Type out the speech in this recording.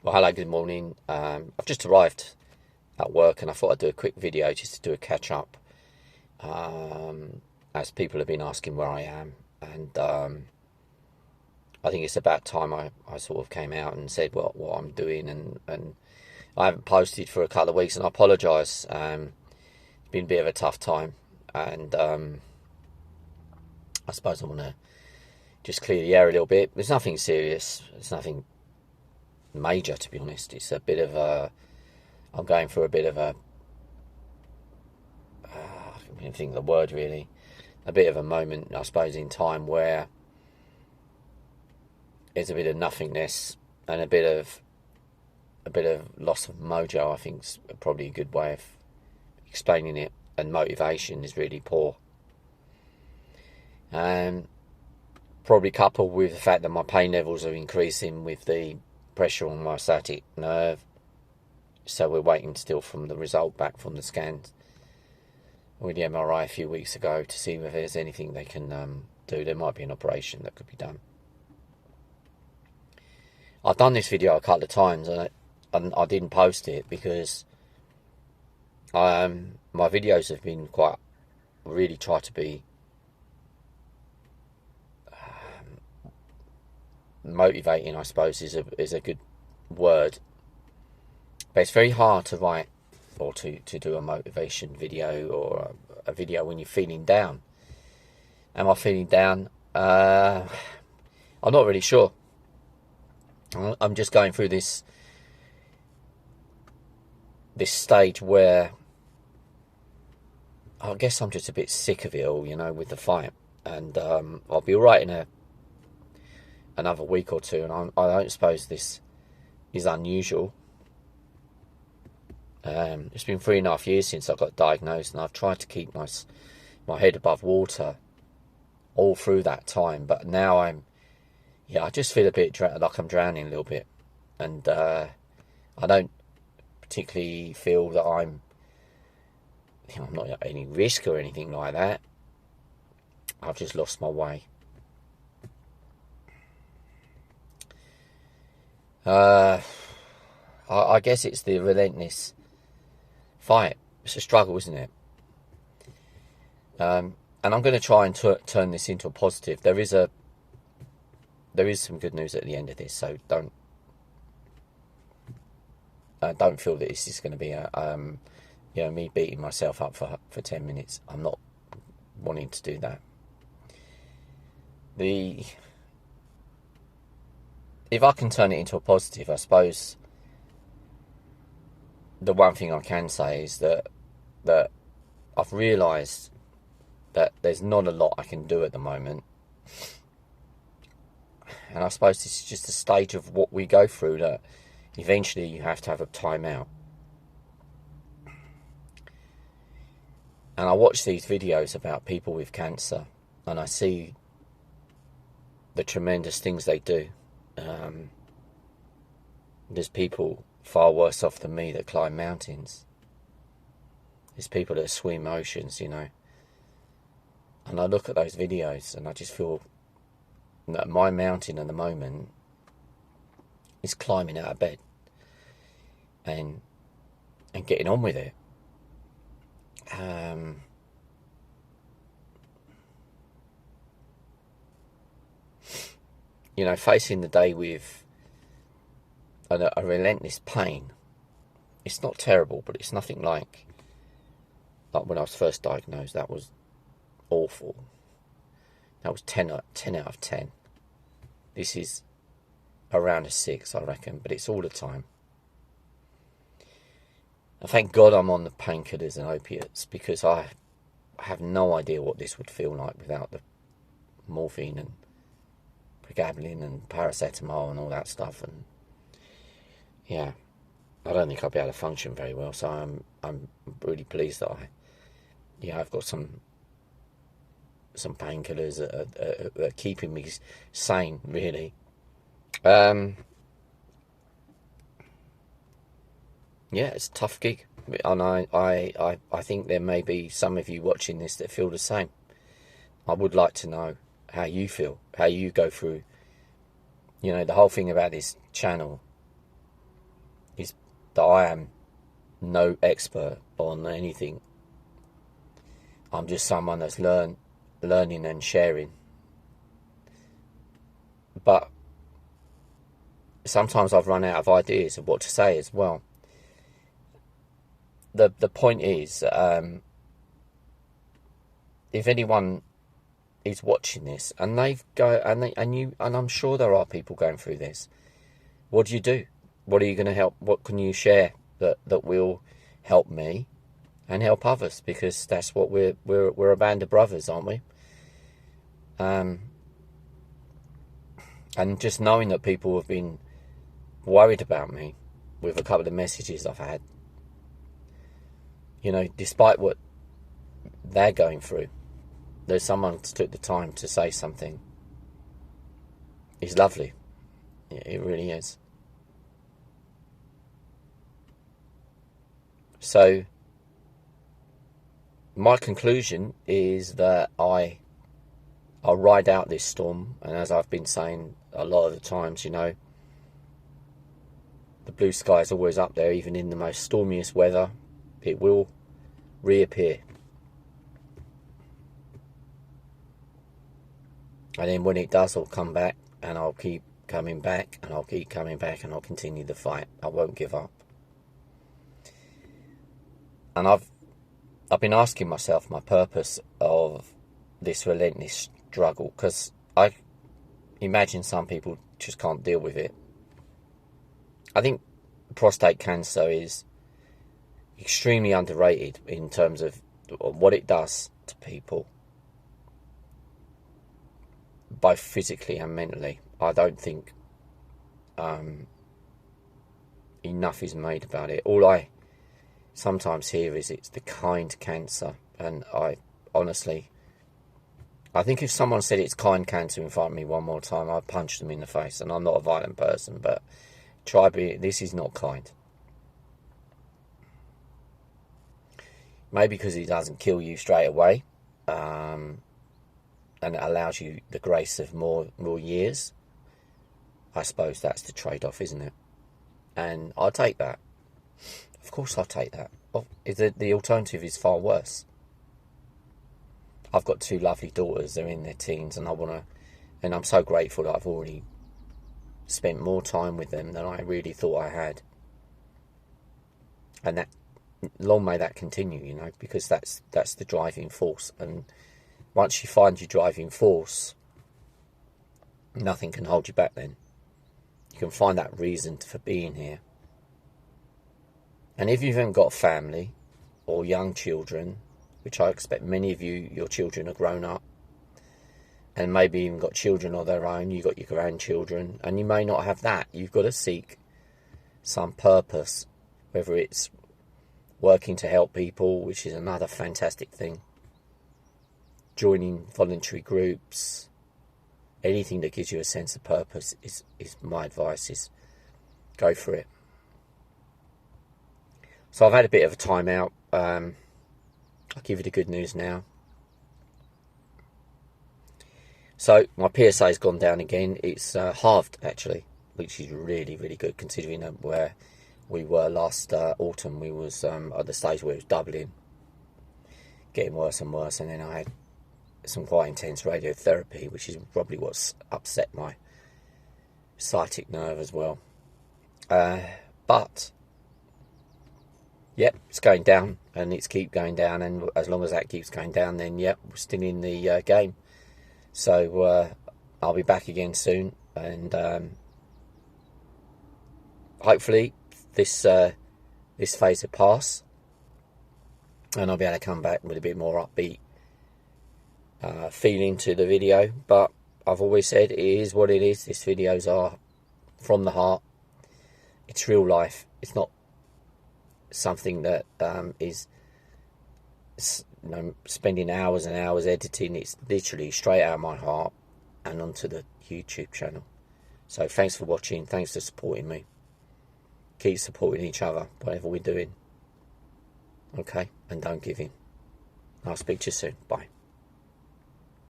Well, hello, good morning. I've just arrived at work and I thought I'd do a quick video just to do a catch up, as people have been asking where I am. And I think it's about time I sort of came out and said what I'm doing. And I haven't posted for a couple of weeks and I apologise. It's been a bit of a tough time. And I suppose I want to just clear the air a little bit. There's nothing serious. It's nothing major, to be honest. It's a bit of a, I'm going through a bit of a, I can't think of the word really, a bit of a moment, I suppose, in time where there's a bit of nothingness and a bit of loss of mojo. I think is probably a good way of explaining it. And motivation is really poor, and probably coupled with the fact that my pain levels are increasing with the pressure on my sciatic nerve. So we're waiting still from the result back from the scans with the MRI a few weeks ago to see if there's anything they can do. There might be an operation that could be done. I've done this video a couple of times and I didn't post it because my videos have been quite, really try to be motivating, I suppose is a good word, but it's very hard to write or to do a motivation video or a video when you're feeling down. Am I feeling down? I'm not really sure. I'm just going through this stage where I guess I'm just a bit sick of it all, you know, with the fight, and I'll be all right in another week or two, and I don't suppose this is unusual. It's been 3.5 years since I got diagnosed, and I've tried to keep my head above water all through that time. But now I just feel a bit like I'm drowning a little bit, and I don't particularly feel that I'm not at any risk or anything like that. I've just lost my way. I guess it's the relentless fight. It's a struggle, isn't it? And I'm going to try and turn this into a positive. There is some good news at the end of this, so don't feel that this is going to be a me beating myself up for 10 minutes. I'm not wanting to do that. If I can turn it into a positive, I suppose the one thing I can say is that I've realised that there's not a lot I can do at the moment. And I suppose this is just a stage of what we go through, that eventually you have to have a time out. And I watch these videos about people with cancer and I see the tremendous things they do. There's people far worse off than me that climb mountains. There's people that swim oceans, you know. And I look at those videos and I just feel that my mountain at the moment is climbing out of bed and getting on with it. Facing the day with a relentless pain. It's not terrible, but it's nothing like when I was first diagnosed. That was awful. That was 10 out of 10. This is around a 6, I reckon, but it's all the time. And thank God I'm on the painkillers and opiates, because I have no idea what this would feel like without the morphine and pregabalin and paracetamol and all that stuff. And yeah, I don't think I'll be able to function very well. So I'm really pleased that I've got some painkillers that are keeping me sane, really. Yeah, it's a tough gig, and I think there may be some of you watching this that feel the same. I would like to know how you feel, how you go through. The whole thing about this channel that I am no expert on anything. I'm just someone that's learning and sharing. But sometimes I've run out of ideas of what to say as well. The point is, if anyone is watching this and and I'm sure there are people going through this, what do? What are you going to help? What can you share that will help me and help others? Because that's what we're a band of brothers, aren't we? And just knowing that people have been worried about me with a couple of messages I've had, you know, despite what they're going through, there's someone who took the time to say something. It's lovely. It really is. So my conclusion is that I'll ride out this storm, and as I've been saying a lot of the times, you know, the blue sky is always up there, even in the most stormiest weather. It will reappear. And then when it does, I'll come back, and I'll keep coming back, and I'll keep coming back, and I'll continue the fight. I won't give up. And I've been asking myself my purpose of this relentless struggle, because I imagine some people just can't deal with it. I think prostate cancer is extremely underrated in terms of what it does to people, both physically and mentally. I don't think enough is made about it. All I sometimes hear is it's the kind cancer, and I honestly, I think if someone said it's kind cancer in front of me one more time, I'd punch them in the face. And I'm not a violent person, but this is not kind. Maybe because it doesn't kill you straight away, and it allows you the grace of more years. I suppose that's the trade-off, isn't it? And I'll take that. Of course I'll take that. The alternative is far worse. I've got two lovely daughters. They're in their teens, and I'm so grateful that I've already spent more time with them than I really thought I had. And that, long may that continue, you know, because that's the driving force. And once you find your driving force, nothing can hold you back then. You can find that reason for being here. And if you haven't got family or young children, which I expect many of you, your children are grown up, and maybe even got children of their own, you've got your grandchildren, and you may not have that. You've got to seek some purpose, whether it's working to help people, which is another fantastic thing, joining voluntary groups, anything that gives you a sense of purpose is my advice, is go for it. So I've had a bit of a time out. I'll give you the good news now. So my PSA has gone down again. It's halved, actually, which is really, really good, considering where we were last autumn. We was at the stage where it was doubling, getting worse and worse. And then I had some quite intense radiotherapy, which is probably what's upset my sciatic nerve as well. But yep, it's going down, and it's keep going down, and as long as that keeps going down, then yep, we're still in the game. So I'll be back again soon, and hopefully this phase will pass, and I'll be able to come back with a bit more upbeat feeling to the video. But I've always said it is what it is. These videos are from the heart. It's real life. It's not something that is, you know, spending hours and hours editing. It's literally straight out of my heart and onto the YouTube channel. So thanks for watching. Thanks for supporting me. Keep supporting each other, whatever we're doing. Okay? And don't give in. I'll speak to you soon. Bye.